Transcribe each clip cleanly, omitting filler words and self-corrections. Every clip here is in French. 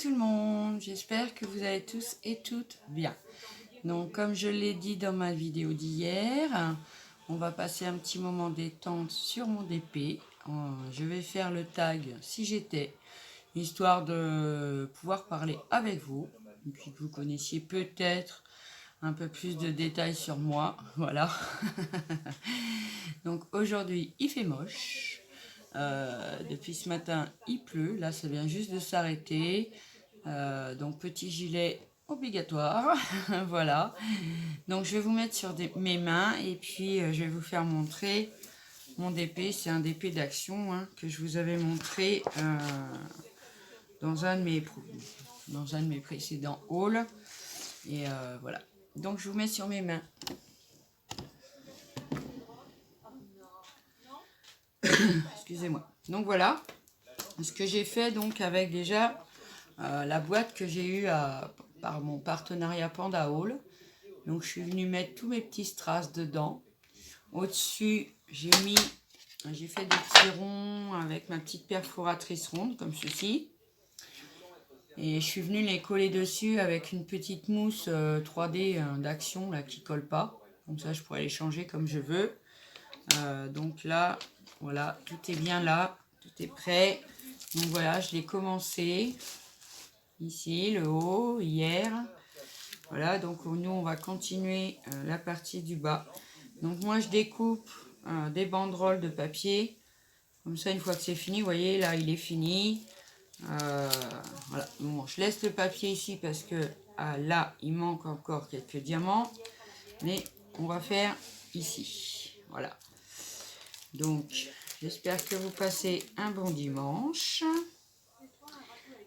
tout le monde, j'espère que vous allez tous et toutes bien. Donc comme je l'ai dit dans ma vidéo d'hier, on va passer un petit moment détente sur mon DP. Je vais faire le tag si j'étais, histoire de pouvoir parler avec vous, et puis que vous connaissiez peut-être un peu plus de détails sur moi, voilà. Donc aujourd'hui il fait moche. Depuis ce matin il pleut, là ça vient juste de s'arrêter, donc petit gilet obligatoire. Voilà, donc je vais vous mettre sur mes mains et puis je vais vous faire montrer mon DP. C'est un DP d'action que je vous avais montré dans un de mes précédents hauls, et voilà, donc je vous mets sur mes mains. Excusez-moi. Donc voilà ce que j'ai fait, donc avec déjà la boîte que j'ai eue par mon partenariat Panda Haul. Donc je suis venue mettre tous mes petits strass dedans. Au-dessus, j'ai fait des petits ronds avec ma petite perforatrice ronde comme ceci. Et je suis venue les coller dessus avec une petite mousse 3D d'action là qui colle pas. Comme ça, je pourrais les changer comme je veux. Donc là, voilà, tout est bien là, tout est prêt. Donc voilà, je l'ai commencé ici, le haut, hier. Voilà, donc nous, on va continuer la partie du bas. Donc moi, je découpe des banderoles de papier. Comme ça, une fois que c'est fini, vous voyez, là, il est fini. Voilà, bon, je laisse le papier ici parce que là, il manque encore quelques diamants. Mais on va faire ici. Voilà. Donc, j'espère que vous passez un bon dimanche.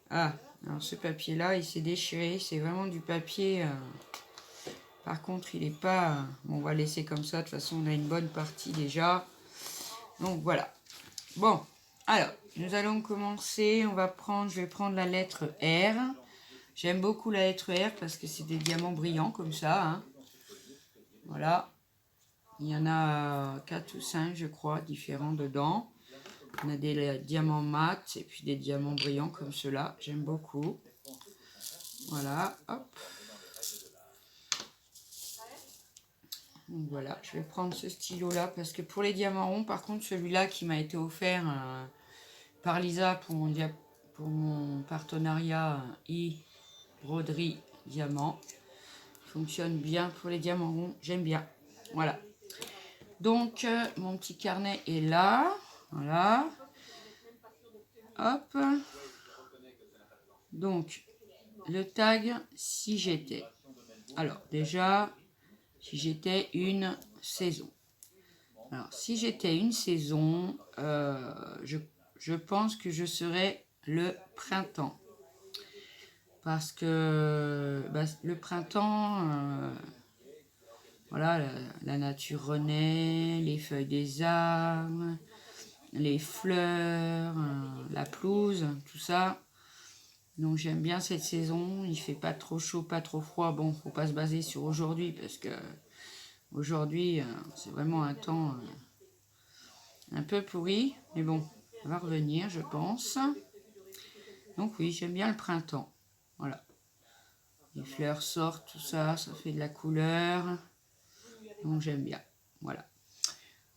Ah, alors ce papier-là, il s'est déchiré. C'est vraiment du papier. Par contre, il n'est pas... Bon, on va laisser comme ça. De toute façon, on a une bonne partie déjà. Donc, voilà. Bon, alors, nous allons commencer. Je vais prendre la lettre R. J'aime beaucoup la lettre R parce que c'est des diamants brillants comme ça. Voilà. Il y en a 4 ou 5, je crois, différents dedans. On a des diamants mat et puis des diamants brillants comme ceux-là. J'aime beaucoup. Voilà, hop. Donc voilà, je vais prendre ce stylo-là parce que pour les diamants ronds, par contre, celui-là qui m'a été offert par Lisa pour mon partenariat broderie diamant, fonctionne bien pour les diamants ronds. J'aime bien. Voilà. Donc, mon petit carnet est là. Voilà. Hop. Donc, le tag, si j'étais. Alors, déjà, si j'étais une saison. Alors, si j'étais une saison, je pense que je serais le printemps. Parce que le printemps, voilà, la nature renaît, les feuilles des arbres, les fleurs, la pelouse, tout ça. Donc j'aime bien cette saison. Il fait pas trop chaud, pas trop froid. Bon, faut pas se baser sur aujourd'hui parce que aujourd'hui c'est vraiment un temps un peu pourri. Mais bon, ça va revenir, je pense. Donc oui, j'aime bien le printemps. Voilà. Les fleurs sortent, tout ça, ça fait de la couleur. Donc j'aime bien. Voilà.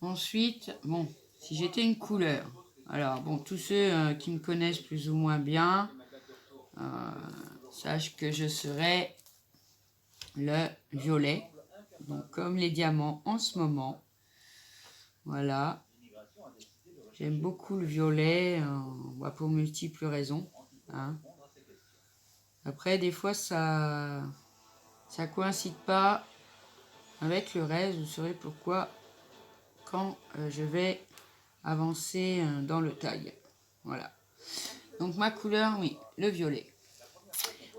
Ensuite, bon, si j'étais une couleur. Alors bon, tous ceux qui me connaissent plus ou moins bien sachent que je serais le violet. Donc comme les diamants en ce moment. Voilà. J'aime beaucoup le violet pour multiples raisons. Après, des fois, ça coïncide pas avec le reste. Vous saurez pourquoi quand je vais avancer dans le tag. Voilà. Donc ma couleur, oui, le violet.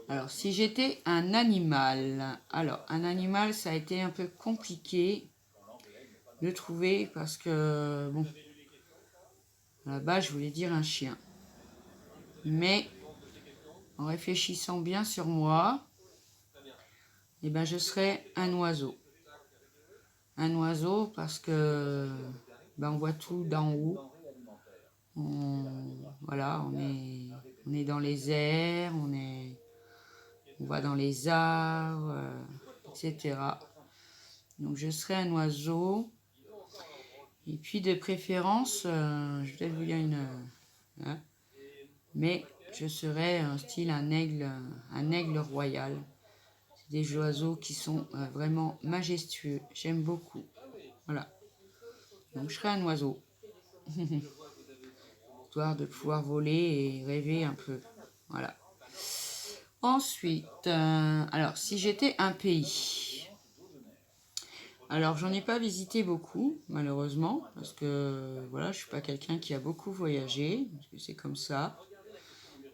Alors, si j'étais un animal. Alors, un animal, ça a été un peu compliqué de trouver parce que, bon, là-bas, je voulais dire un chien. Mais, en réfléchissant bien sur moi, eh ben, je serais un oiseau. Un oiseau parce que on voit tout d'en haut. Voilà, on On est dans les airs, on va dans les arbres, etc. Donc je serai un oiseau. Et puis de préférence, je vais peut-être vous dire hein, mais je serai un style un aigle royal. C'est des oiseaux qui sont vraiment majestueux. J'aime beaucoup. Voilà. Donc je serai un oiseau. Histoire de pouvoir voler et rêver un peu. Voilà. Ensuite, alors si j'étais un pays. Alors j'en ai pas visité beaucoup, malheureusement, parce que voilà, je suis pas quelqu'un qui a beaucoup voyagé, parce que c'est comme ça.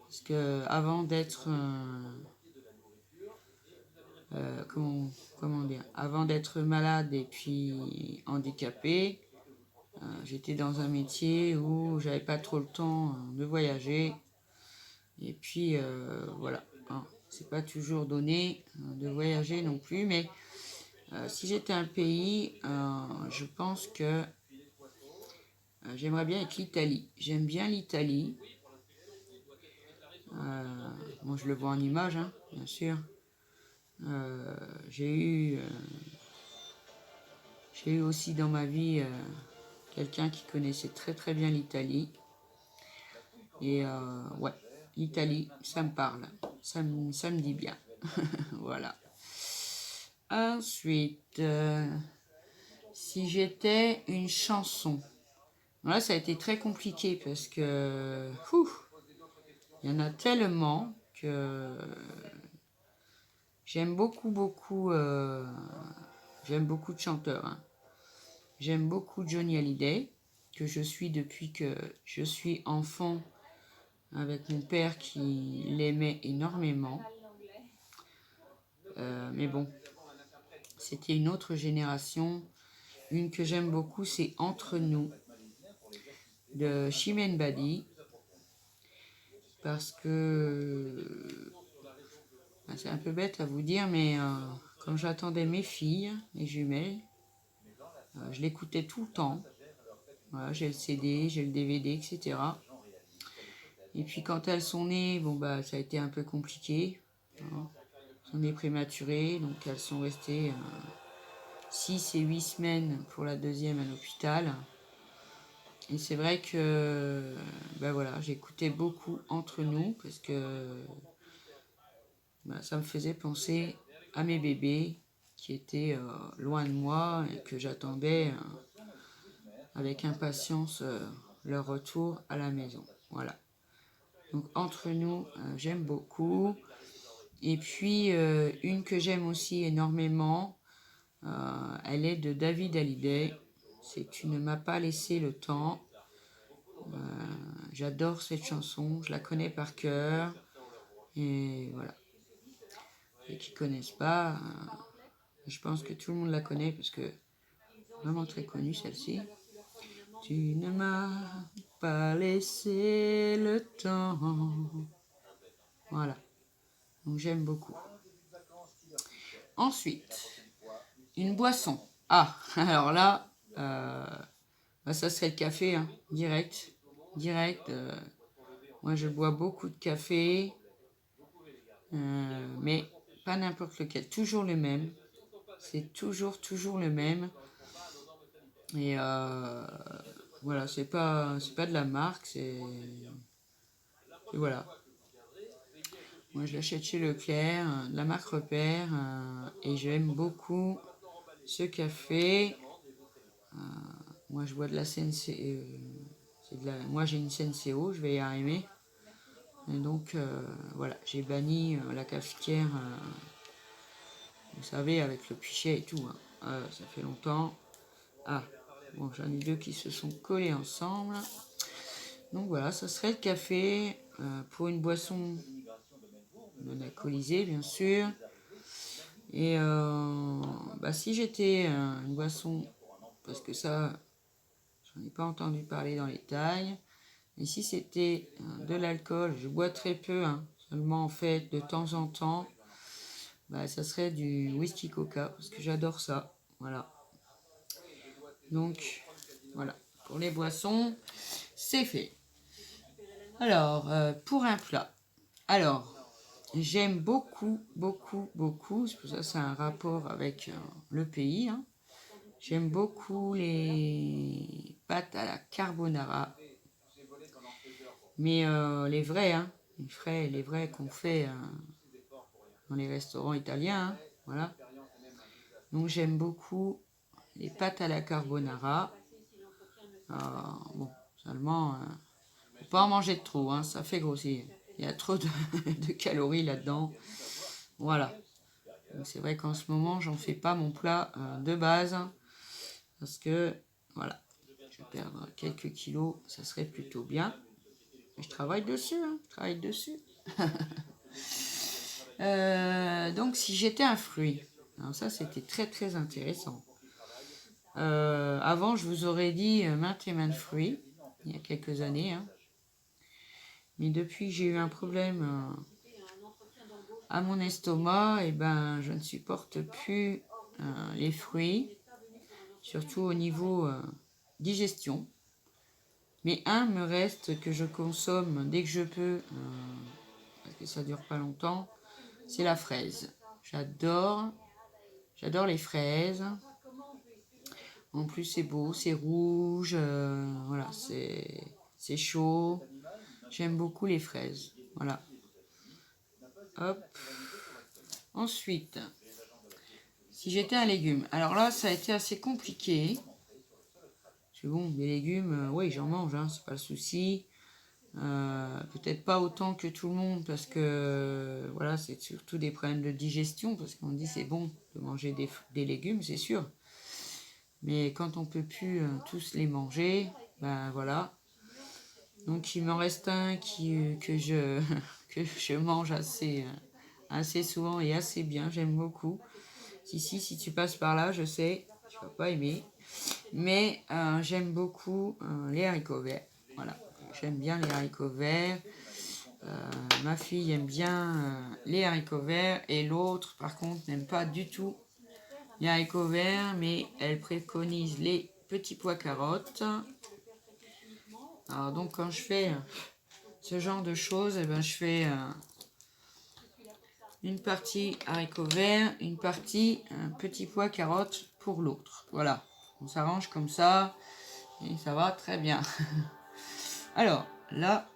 Parce que avant d'être comment dire, avant d'être malade et puis handicapé, j'étais dans un métier où j'avais pas trop le temps de voyager. Et puis voilà, hein, c'est pas toujours donné de voyager non plus, mais si j'étais un pays, je pense que j'aimerais bien être l'Italie. J'aime bien l'Italie. Bon, je le vois en image, hein, bien sûr. J'ai eu aussi dans ma vie quelqu'un qui connaissait très très bien l'Italie. Et ouais, l'Italie, ça me parle. Ça me dit bien. Voilà. Ensuite, si j'étais une chanson. Là, ça a été très compliqué parce que il y en a tellement que j'aime beaucoup de chanteurs. Hein. J'aime beaucoup Johnny Hallyday, que je suis depuis que je suis enfant avec mon père qui l'aimait énormément. Mais bon, c'était une autre génération. Une que j'aime beaucoup, c'est Entre nous, de Chimène Badi. Parce que c'est un peu bête à vous dire, mais quand j'attendais mes filles, mes jumelles, je l'écoutais tout le temps. Voilà, j'ai le CD, j'ai le DVD, etc. Et puis quand elles sont nées, bon bah ça a été un peu compliqué. Hein. Elles sont nées prématurées, donc elles sont restées 6 et 8 semaines pour la deuxième à l'hôpital. Et c'est vrai que ben voilà, j'écoutais beaucoup Entre nous parce que ça me faisait penser à mes bébés qui étaient loin de moi et que j'attendais avec impatience leur retour à la maison. Voilà. Donc Entre nous, j'aime beaucoup. Et puis une que j'aime aussi énormément, elle est de David Hallyday. C'est Tu ne m'as pas laissé le temps. J'adore cette chanson, je la connais par cœur. Et voilà. Et qui ne connaissent pas, je pense que tout le monde la connaît parce que vraiment très connue celle-ci. Tu ne m'as pas laissé le temps. Voilà. Donc j'aime beaucoup. Ensuite, une boisson. Ah, alors là, ça serait le café, hein, direct. Direct. Moi, je bois beaucoup de café, mais pas n'importe lequel. Toujours le même. C'est toujours le même. Et voilà, c'est pas de la marque, c'est voilà. Moi, je l'achète chez Leclerc, de la marque Repère, et j'aime beaucoup ce café. Moi, je bois de la Senseo. Moi, j'ai une Senseo, je vais y arriver. Et donc, voilà, j'ai banni la cafetière, vous savez, avec le pichet et tout. Hein. Ça fait longtemps. Ah, bon, j'en ai deux qui se sont collés ensemble. Donc voilà, ça serait le café pour une boisson non alcoolisée, bien sûr. Et si j'étais une boisson, parce que ça, j'en ai pas entendu parler dans les tailles, et si c'était de l'alcool, je bois très peu, hein, seulement en fait de temps en temps, ça serait du whisky coca, parce que j'adore ça. Voilà. Donc, voilà. Pour les boissons, c'est fait. Alors, pour un plat. Alors, j'aime beaucoup, beaucoup, beaucoup, c'est pour ça que c'est un rapport avec le pays, hein. J'aime beaucoup les pâtes à la carbonara, mais les vrais, hein, les vrais qu'on fait dans les restaurants italiens, hein, voilà. Donc j'aime beaucoup les pâtes à la carbonara. Bon, seulement, faut pas en manger de trop, hein, ça fait grossir. Il y a trop de calories là-dedans. Voilà. C'est vrai qu'en ce moment, j'en fais pas mon plat de base. Parce que, voilà, je vais perdre quelques kilos, ça serait plutôt bien. Je travaille dessus, hein, je travaille dessus. Donc, si j'étais un fruit, alors ça, c'était très, très intéressant. Avant, je vous aurais dit maintes et maintes fruits, il y a quelques années. Hein. Mais depuis que j'ai eu un problème à mon estomac, et ben, je ne supporte plus les fruits, surtout au niveau digestion. Mais un me reste que je consomme dès que je peux, parce que ça dure pas longtemps, c'est la fraise. J'adore les fraises. En plus c'est beau, c'est rouge, voilà, c'est chaud. J'aime beaucoup les fraises, voilà. Hop. Ensuite, si j'étais un légume, alors là ça a été assez compliqué. C'est bon, les légumes, oui j'en mange, hein, c'est pas le souci. Peut-être pas autant que tout le monde parce que voilà, c'est surtout des problèmes de digestion parce qu'on dit c'est bon de manger des légumes, c'est sûr. Mais quand on peut plus tous les manger, ben voilà. Donc il m'en reste un que je que je mange assez souvent et assez bien, j'aime beaucoup. Si tu passes par là, je sais, tu vas pas aimer. Mais j'aime beaucoup les haricots verts. Voilà, j'aime bien les haricots verts. Ma fille aime bien les haricots verts et l'autre, par contre, n'aime pas du tout les haricots verts, mais elle préconise les petits pois carottes. Alors donc, quand je fais ce genre de choses, eh ben, je fais une partie haricots verts, une partie petits pois carottes pour l'autre. Voilà, on s'arrange comme ça et ça va très bien. Alors, là,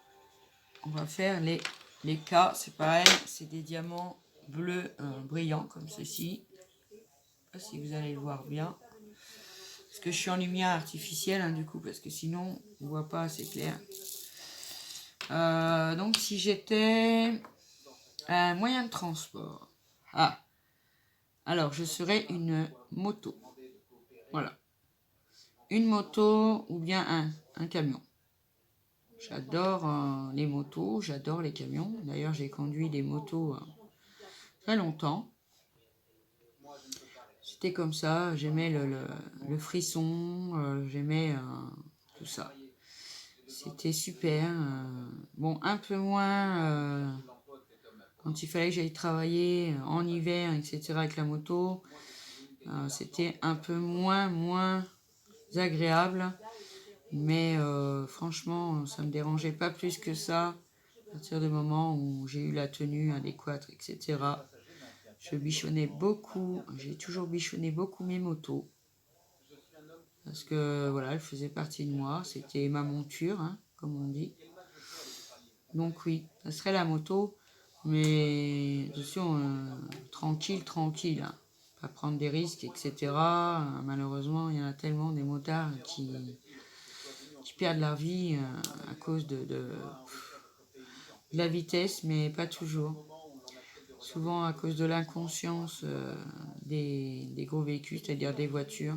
on va faire les cas, c'est pareil, c'est des diamants bleus brillants comme ceci. Je sais pas si vous allez le voir bien. Parce que je suis en lumière artificielle, hein, du coup, parce que sinon, on ne voit pas assez clair. Donc, si j'étais un moyen de transport, alors je serais une moto. Voilà. Une moto ou bien un camion. J'adore les motos, j'adore les camions. D'ailleurs, j'ai conduit des motos très longtemps. C'était comme ça, j'aimais le frisson, j'aimais tout ça. C'était super. Bon, un peu moins quand il fallait que j'aille travailler en hiver, etc. avec la moto. C'était un peu moins agréable. Mais franchement, ça me dérangeait pas plus que ça. À partir du moment où j'ai eu la tenue adéquate, etc. Je bichonnais beaucoup, j'ai toujours bichonné beaucoup mes motos. Parce que voilà, elle faisait partie de moi, c'était ma monture, hein, comme on dit. Donc oui, ça serait la moto, mais attention, tranquille, hein. Pas prendre des risques, etc. Malheureusement, il y en a tellement des motards qui perdent leur vie à cause de la vitesse, mais pas toujours. Souvent à cause de l'inconscience des gros véhicules, c'est-à-dire des voitures,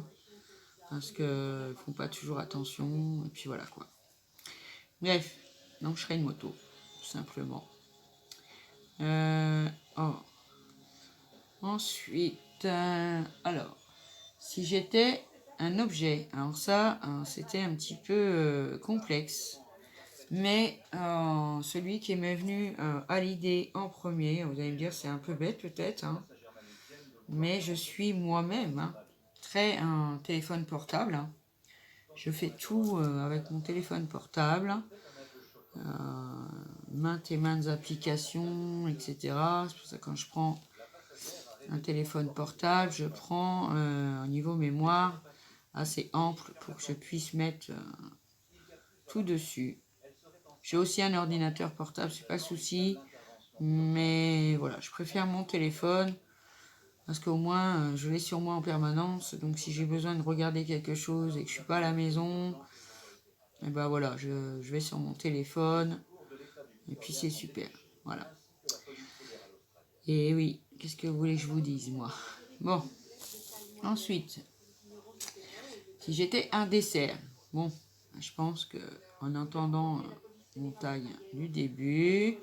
parce qu'ils ne font pas toujours attention, et puis voilà quoi. Bref, donc je serais une moto, tout simplement. Ensuite, alors, si j'étais un objet, alors ça, c'était un petit peu complexe, mais celui qui m'est venu à l'idée en premier, vous allez me dire c'est un peu bête peut-être, hein, mais je suis moi-même très un téléphone portable. Je fais tout avec mon téléphone portable. maintes et maintes applications, etc. C'est pour ça que quand je prends un téléphone portable, je prends au niveau mémoire assez ample pour que je puisse mettre tout dessus. J'ai aussi un ordinateur portable, c'est pas le souci, mais voilà, je préfère mon téléphone parce qu'au moins je l'ai sur moi en permanence, donc si j'ai besoin de regarder quelque chose et que je suis pas à la maison, et ben voilà, je vais sur mon téléphone et puis c'est super, voilà. Et oui, qu'est-ce que vous voulez que je vous dise, moi? Bon, ensuite, si j'étais un dessert, bon, je pense que en entendant mon taille du début,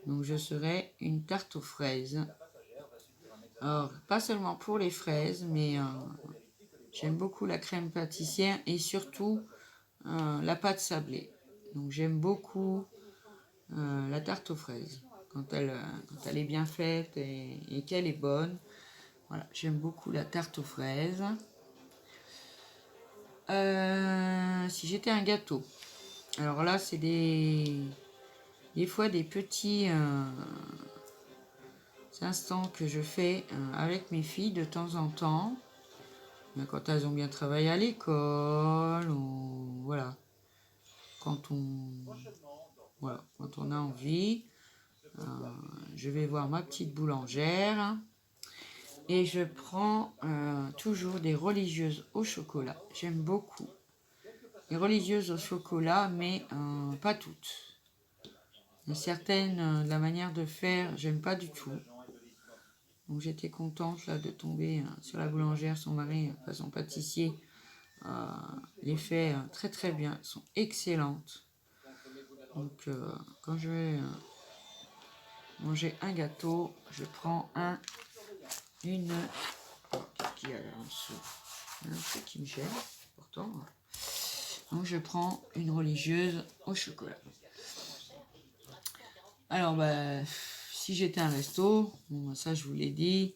donc je serais une tarte aux fraises. Alors, pas seulement pour les fraises, mais j'aime beaucoup la crème pâtissière et surtout la pâte sablée. Donc j'aime beaucoup la tarte aux fraises quand elle est bien faite et qu'elle est bonne. Voilà, j'aime beaucoup la tarte aux fraises. Si j'étais un gâteau, alors là c'est des fois des petits instants que je fais avec mes filles de temps en temps, quand elles ont bien travaillé à l'école, ou voilà, quand on a envie, je vais voir ma petite boulangère et je prends toujours des religieuses au chocolat. J'aime beaucoup les religieuses au chocolat, mais pas toutes. Il y a certaines, la manière de faire, j'aime pas du tout. Donc j'étais contente là de tomber sur la boulangère, son mari, son pâtissier, les fait très très bien, elles sont excellentes. Donc quand je vais manger un gâteau, je prends une... Qui a un truc qui me gêne, pourtant. Donc je prends une religieuse au chocolat. Alors si j'étais un resto, bon, ça je vous l'ai dit,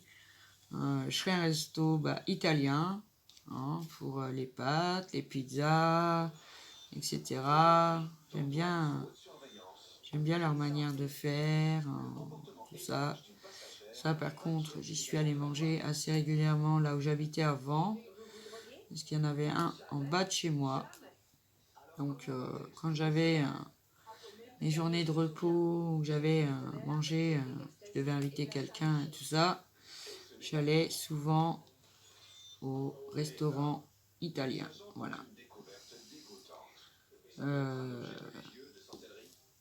je serais un resto italien, hein, pour les pâtes, les pizzas, etc. J'aime bien leur manière de faire, tout ça. Ça, par contre, j'y suis allée manger assez régulièrement là où j'habitais avant, parce qu'il y en avait un en bas de chez moi. Donc, quand j'avais mes journées de repos, où j'avais mangé, je devais inviter quelqu'un et tout ça, j'allais souvent au restaurant italien. Voilà.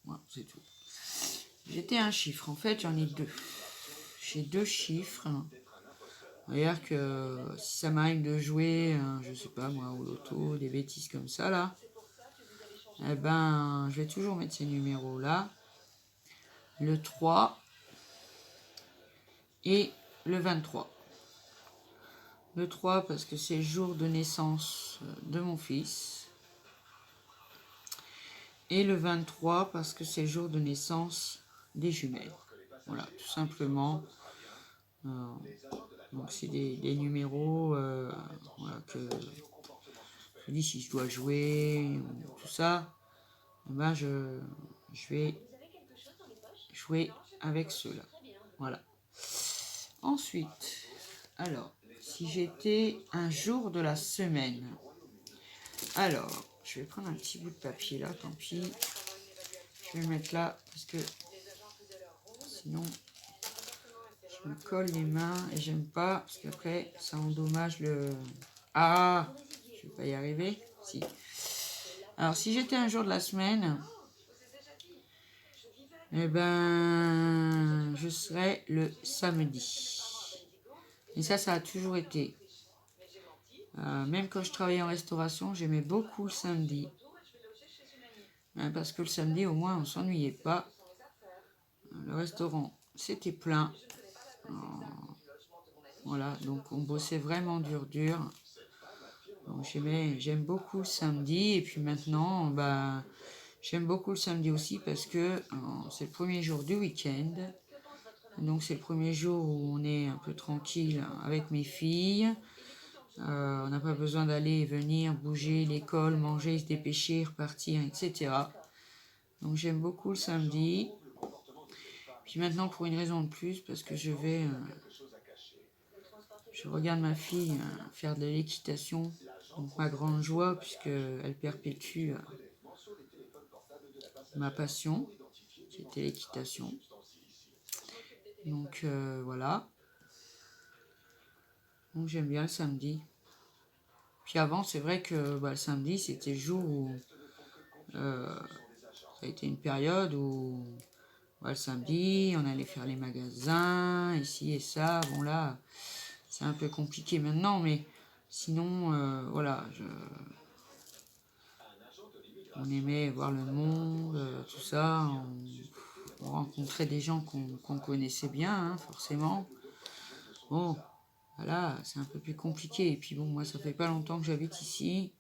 Voilà, c'est tout. J'étais un chiffre. En fait, j'en ai deux. J'ai deux chiffres. D'ailleurs que si ça m'arrive de jouer, je sais pas moi, au loto, des bêtises comme ça là, eh ben, je vais toujours mettre ces numéros là. Le 3 et le 23. Le 3 parce que c'est le jour de naissance de mon fils. Et le 23 parce que c'est le jour de naissance des jumelles. Voilà, tout simplement. Donc c'est des numéros voilà, que je dis si je dois jouer ou tout ça, ben je vais jouer avec ceux-là. Voilà. Ensuite, alors, si j'étais un jour de la semaine, alors, je vais prendre un petit bout de papier là, tant pis. Je vais le mettre là parce que sinon je me colle les mains et j'aime pas parce qu'après ça endommage le... Ah, je vais pas y arriver. Si. Alors si j'étais un jour de la semaine, eh ben je serais le samedi. Et ça a toujours été. Même quand je travaillais en restauration, j'aimais beaucoup le samedi. Parce que le samedi, au moins, on ne s'ennuyait pas. Le restaurant, c'était plein. Voilà, donc on bossait vraiment dur. Donc j'aime beaucoup le samedi. Et puis maintenant, j'aime beaucoup le samedi aussi parce que c'est le premier jour du week-end. Donc c'est le premier jour où on est un peu tranquille avec mes filles. On n'a pas besoin d'aller et venir, bouger, l'école, manger, se dépêcher, repartir, etc. Donc j'aime beaucoup le samedi. Puis maintenant, pour une raison de plus, parce que je regarde ma fille faire de l'équitation. Donc ma grande joie, puisqu'elle perpétue ma passion, qui était l'équitation. Donc voilà. Donc j'aime bien le samedi. Puis avant, c'est vrai que le samedi, c'était le jour où ça a été une période où le samedi, on allait faire les magasins, ici et ça. Bon là, c'est un peu compliqué maintenant, mais sinon, voilà, on aimait voir le monde, tout ça. On rencontrait des gens qu'on connaissait bien, hein, forcément. Bon, voilà, c'est un peu plus compliqué. Et puis bon, moi, ça fait pas longtemps que j'habite ici.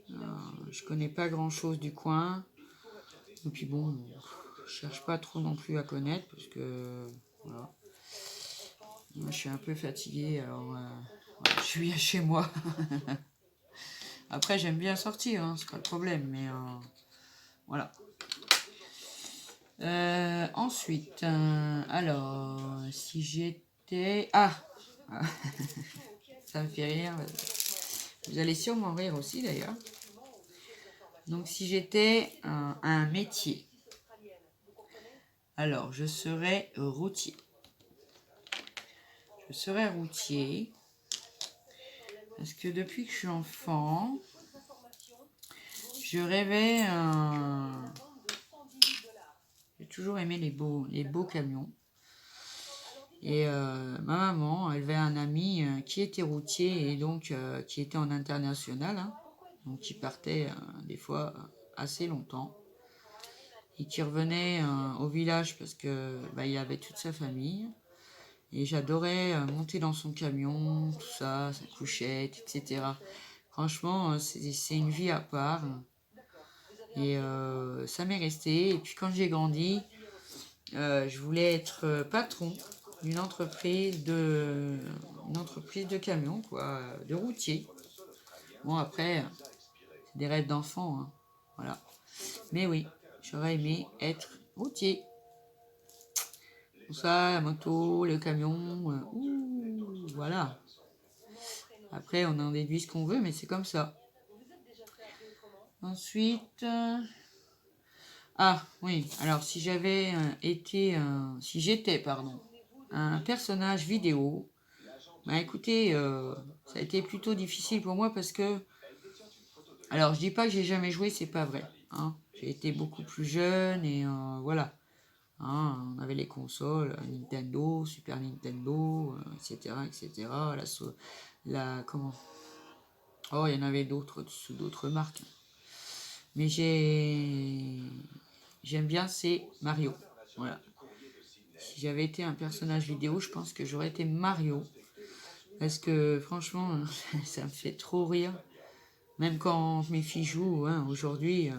Je connais pas grand-chose du coin. Et puis bon, je cherche pas trop non plus à connaître, parce que voilà. Moi, je suis un peu fatiguée, alors voilà, je suis à chez moi. Après, j'aime bien sortir, hein, c'est pas le problème, mais voilà. Ensuite, alors, si j'étais... Ah, ça me fait rire. Vous allez sûrement rire aussi, d'ailleurs. Donc, si j'étais un métier, alors, je serais routier. Je serais routier parce que depuis que je suis enfant, je rêvais... J'ai toujours aimé les beaux camions. Et ma maman, elle avait un ami qui était routier et donc qui était en international, hein, donc qui partait des fois assez longtemps et qui revenait au village parce que il avait toute sa famille. Et j'adorais monter dans son camion, tout ça, sa couchette, etc. Franchement, c'est une vie à part. Et ça m'est resté. Et puis quand j'ai grandi, je voulais être patron d'une entreprise de camions, quoi, de routier. Bon, après, c'est des rêves d'enfant, hein, voilà. Mais oui, j'aurais aimé être routier. Tout ça, la moto, le camion, voilà. Après, on en déduit ce qu'on veut, mais c'est comme ça. Ensuite... Ah, oui, alors si j'avais si j'étais, pardon, un personnage vidéo, écoutez, ça a été plutôt difficile pour moi parce que, alors je dis pas que j'ai jamais joué, c'est pas vrai, hein. J'ai été beaucoup plus jeune et voilà, hein, on avait les consoles, Nintendo, Super Nintendo, etc., etc., comment, oh, il y en avait d'autres, sous d'autres marques, mais j'aime bien, c'est Mario, voilà. Si j'avais été un personnage vidéo, je pense que j'aurais été Mario. Parce que franchement, ça me fait trop rire. Même quand mes filles jouent, hein, aujourd'hui,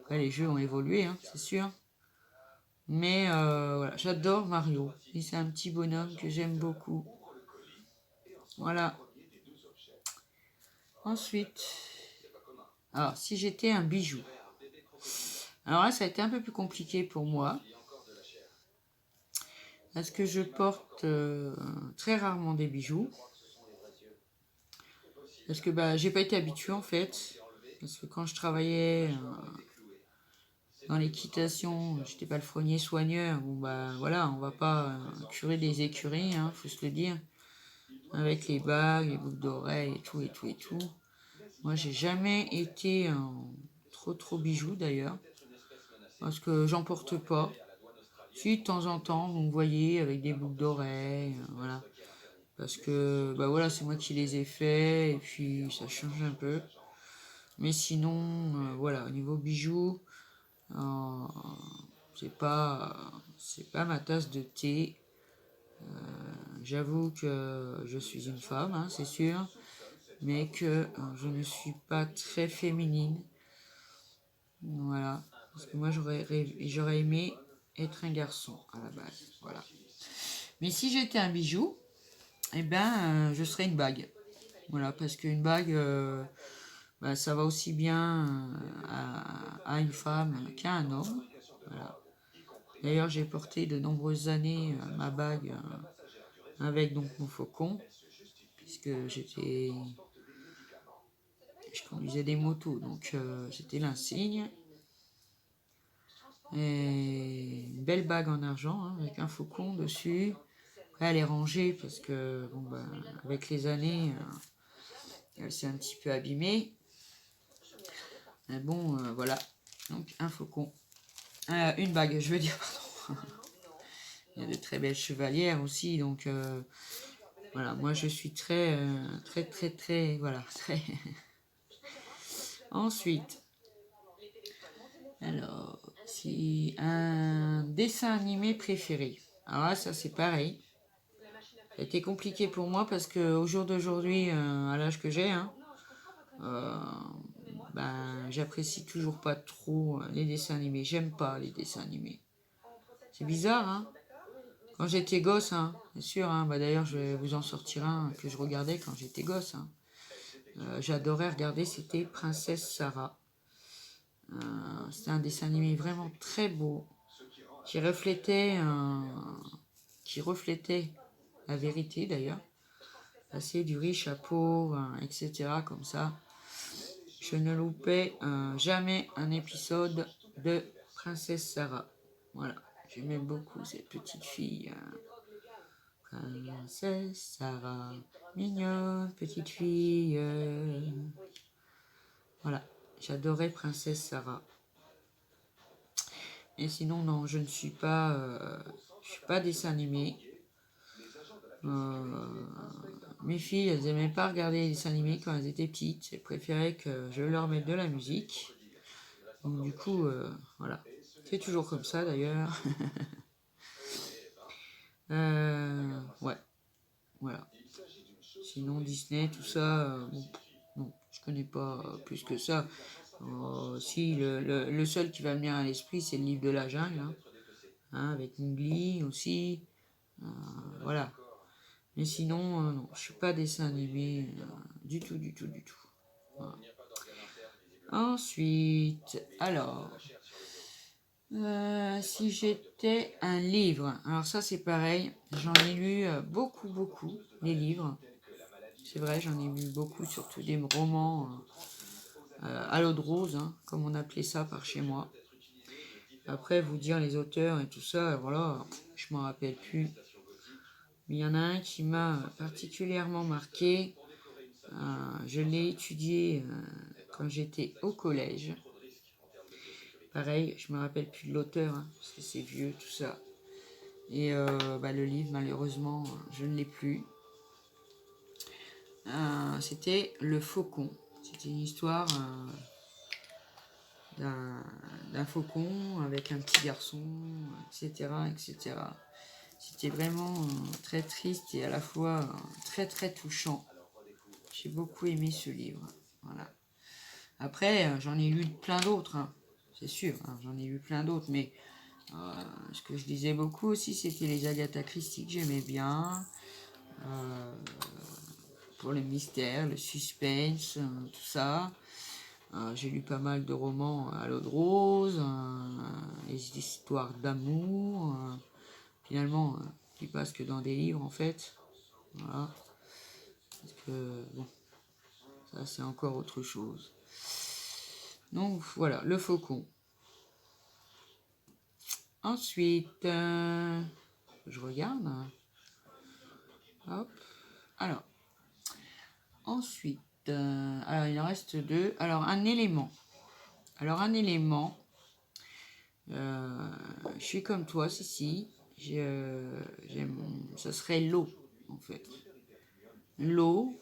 après les jeux ont évolué, hein, c'est sûr. Mais voilà, j'adore Mario. Et c'est un petit bonhomme que j'aime beaucoup. Voilà. Ensuite, alors si j'étais un bijou. Alors là, ça a été un peu plus compliqué pour moi. Parce que je porte très rarement des bijoux. Parce que j'ai pas été habituée en fait. Parce que quand je travaillais dans l'équitation, j'étais palefrenier soigneur. Bon voilà, on va pas curer des écuries, hein, faut se le dire. Avec les bagues, les boucles d'oreilles et tout et tout et tout. Moi j'ai jamais été trop bijoux d'ailleurs. Parce que j'en porte pas. Si de temps en temps, vous me voyez avec des boucles d'oreilles, voilà. Parce que voilà, c'est moi qui les ai faits et puis ça change un peu. Mais sinon, voilà, au niveau bijoux, c'est pas ma tasse de thé. J'avoue que je suis une femme, hein, c'est sûr, mais que je ne suis pas très féminine. Voilà, parce que moi j'aurais aimé être un garçon à la base, voilà. Mais si j'étais un bijou, je serais une bague. Voilà, parce qu'une bague, bah, ça va aussi bien à une femme qu'à un homme. Voilà. D'ailleurs, j'ai porté de nombreuses années ma bague avec donc mon faucon, puisque je conduisais des motos, donc c'était l'insigne. Et une belle bague en argent avec un faucon dessus. Après, elle est rangée parce que bon, bah, avec les années, elle s'est un petit peu abîmée. Mais bon, voilà. Donc un faucon. Une bague, je veux dire, pardon. Il y a de très belles chevalières aussi, donc voilà, moi je suis très, voilà, très. Ensuite, alors, si un dessin animé préféré. Alors là, ça c'est pareil. Ça a été compliqué pour moi parce que au jour d'aujourd'hui, à l'âge que j'ai, euh, ben, j'apprécie toujours pas trop les dessins animés. J'aime pas les dessins animés. C'est bizarre, hein? Quand j'étais gosse, bien sûr, bah d'ailleurs je vais vous en sortir un que je regardais quand j'étais gosse. J'adorais regarder, c'était Princesse Sarah. C'était un dessin animé vraiment très beau, qui reflétait, qui reflétait la vérité d'ailleurs. Passer du riche à pauvre, etc. comme ça. Je ne loupais jamais un épisode de Princesse Sarah. Voilà, j'aimais beaucoup cette petite fille. Princesse Sarah, mignonne petite fille. Voilà, j'adorais Princesse Sarah. Et sinon, non, je suis pas dessin animé. Mes filles, elles n'aimaient pas regarder les dessins animés quand elles étaient petites. Elles préféraient que je leur mette de la musique. Donc du coup, voilà. C'est toujours comme ça d'ailleurs. Ouais, voilà. Sinon Disney, tout ça, bon, non, je connais pas plus que ça. Si, le seul qui va venir à l'esprit, c'est le livre de la jungle, avec Mowgli aussi. Voilà. Mais sinon, non, je suis pas dessin animé du tout, du tout, du tout. Voilà. Ensuite, alors, si j'étais un livre, alors ça c'est pareil, j'en ai lu beaucoup, beaucoup, les livres. C'est vrai, j'en ai lu beaucoup, surtout des romans à l'eau de rose, comme on appelait ça par chez moi. Après, vous dire les auteurs et tout ça, voilà, je m'en rappelle plus. Mais il y en a un qui m'a particulièrement marqué. Je l'ai étudié quand j'étais au collège. Pareil, je me rappelle plus de l'auteur, parce que c'est vieux, tout ça. Et le livre, malheureusement, je ne l'ai plus. C'était Le Faucon. C'était une histoire d'un faucon avec un petit garçon, etc., etc. C'était vraiment très triste et à la fois très très touchant. J'ai beaucoup aimé ce livre. Voilà. Après, j'en ai lu plein d'autres, c'est sûr, j'en ai lu plein d'autres, mais ce que je lisais beaucoup aussi, c'était les Agatha Christie que j'aimais bien, pour le mystère, le suspense, tout ça. J'ai lu pas mal de romans à l'eau de rose, les histoires d'amour, finalement, qui passent que dans des livres en fait. Voilà. Parce que, bon, ça c'est encore autre chose. Donc voilà, Le Faucon. Ensuite, je regarde. Hop. Alors, ensuite, alors il en reste deux. Alors, un élément. Alors, un élément. Je suis comme toi, si. Ça serait l'eau, en fait. L'eau,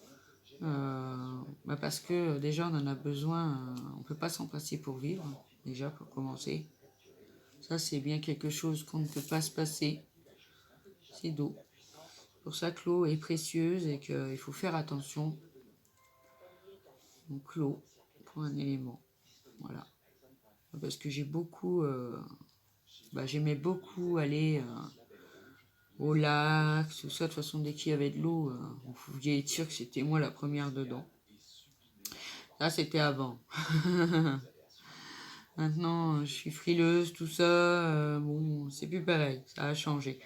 parce que déjà on en a besoin, on peut pas s'en passer pour vivre, déjà pour commencer. Ça c'est bien quelque chose qu'on ne peut pas se passer, c'est d'eau. C'est pour ça que l'eau est précieuse et qu'il faut faire attention. Donc l'eau pour un élément, voilà. Parce que j'aimais beaucoup aller au lac, tout ça. De toute façon, dès qu'il y avait de l'eau, vous pouviez être sûr que c'était moi la première dedans. Ça, c'était avant. Maintenant, je suis frileuse, tout ça. Bon, c'est plus pareil. Ça a changé.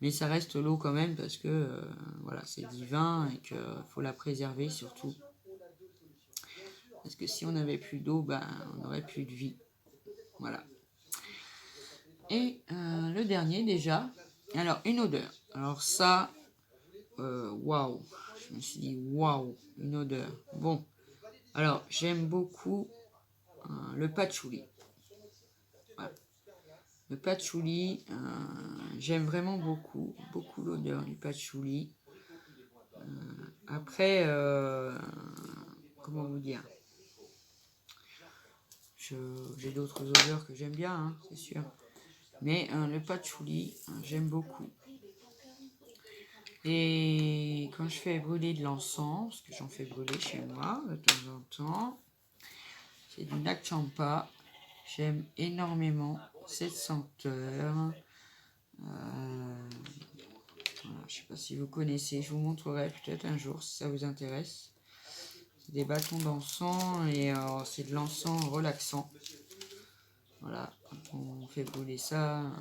Mais ça reste l'eau quand même parce que voilà, c'est divin et qu'il faut la préserver surtout. Parce que si on n'avait plus d'eau, ben, on n'aurait plus de vie. Voilà. Et le dernier déjà. Alors, une odeur. Alors ça, waouh. Je me suis dit, waouh, une odeur. Bon, alors j'aime beaucoup le patchouli. Voilà. Le patchouli, j'aime vraiment beaucoup, beaucoup l'odeur du patchouli. Après, comment vous dire, j'ai d'autres odeurs que j'aime bien, hein, c'est sûr. Mais le patchouli, j'aime beaucoup. Et quand je fais brûler de l'encens, parce que j'en fais brûler chez moi de temps en temps, c'est du Nag Champa. J'aime énormément cette senteur. Voilà, je ne sais pas si vous connaissez, je vous montrerai peut-être un jour si ça vous intéresse. C'est des bâtons d'encens et c'est de l'encens relaxant. Voilà, quand on fait brûler ça,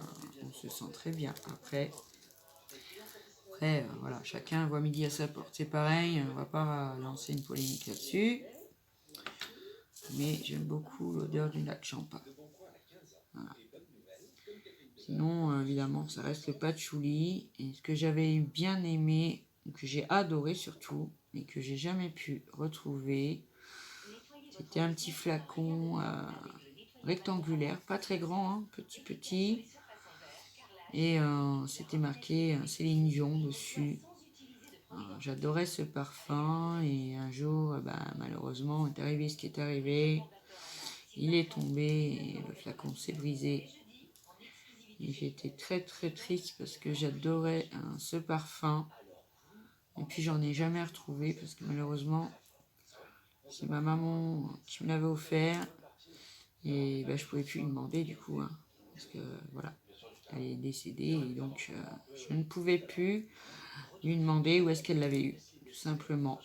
on se sent très bien. Après, voilà, chacun voit midi à sa porte. C'est pareil, on ne va pas lancer une polémique là-dessus. Mais j'aime beaucoup l'odeur du Nag Champa. Voilà. Sinon, évidemment, ça reste le patchouli. Et ce que j'avais bien aimé, que j'ai adoré surtout, et que j'ai jamais pu retrouver, c'était un petit flacon rectangulaire, pas très grand, hein, petit. Et c'était marqué Céline Dion dessus. J'adorais ce parfum et un jour, malheureusement, est arrivé ce qui est arrivé. Il est tombé et le flacon s'est brisé. Et j'étais très très triste parce que j'adorais ce parfum. Et puis j'en ai jamais retrouvé parce que malheureusement, c'est ma maman qui me l'avait offert. Et je pouvais plus lui demander du coup. Hein, parce que voilà, elle est décédée et donc je ne pouvais plus lui demander où est-ce qu'elle l'avait eu. Tout simplement.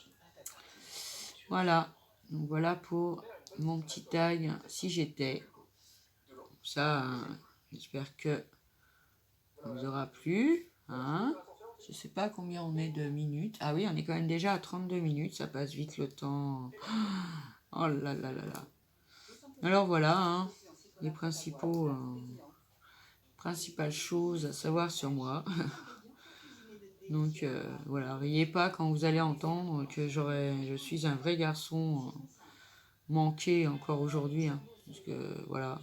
Voilà. Donc voilà pour mon petit tag si j'étais. Ça, j'espère que ça vous aura plu. Hein. Je sais pas combien on est de minutes. Ah oui, on est quand même déjà à 32 minutes. Ça passe vite le temps. Oh là là là là. Alors voilà, hein, les principales choses à savoir sur moi. Donc voilà, riez pas quand vous allez entendre que je suis un vrai garçon manqué encore aujourd'hui. Hein, parce que voilà,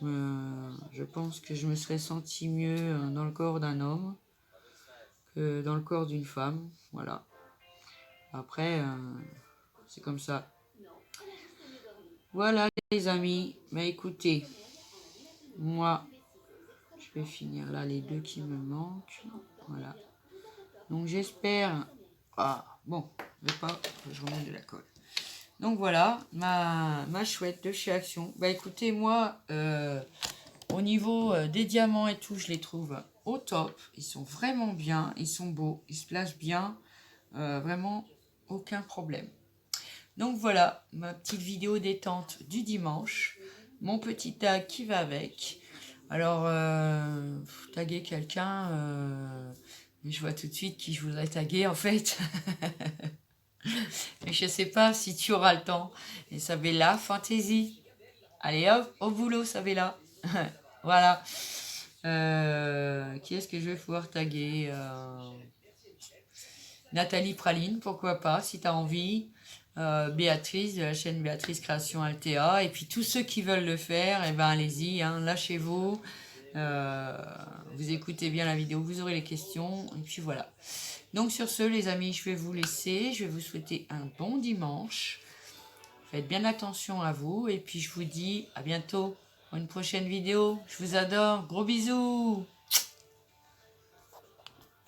je pense que je me serais senti mieux dans le corps d'un homme que dans le corps d'une femme. Voilà. Après, c'est comme ça. Voilà les amis. Mais écoutez, moi, je vais finir là les deux qui me manquent. Voilà. Donc j'espère... Ah, bon, je remets de la colle. Donc voilà, ma chouette de chez Action. Écoutez, moi, au niveau des diamants et tout, je les trouve au top. Ils sont vraiment bien, ils sont beaux, ils se placent bien. Vraiment, aucun problème. Donc voilà, ma petite vidéo détente du dimanche. Mon petit tag qui va avec. Alors, taguer quelqu'un, je vois tout de suite qui je voudrais taguer en fait. Mais je sais pas si tu auras le temps. Et Sabella Fantasy. Allez hop, au boulot Sabella. Voilà. Qui est-ce que je vais pouvoir taguer Nathalie Praline, pourquoi pas, si tu as envie. Béatrice, de la chaîne Béatrice Création Altea. Et puis tous ceux qui veulent le faire, allez-y, hein, lâchez-vous. Vous écoutez bien la vidéo, vous aurez les questions. Et puis voilà. Donc sur ce, les amis, je vais vous laisser. Je vais vous souhaiter un bon dimanche. Faites bien attention à vous. Et puis je vous dis à bientôt pour une prochaine vidéo. Je vous adore. Gros bisous.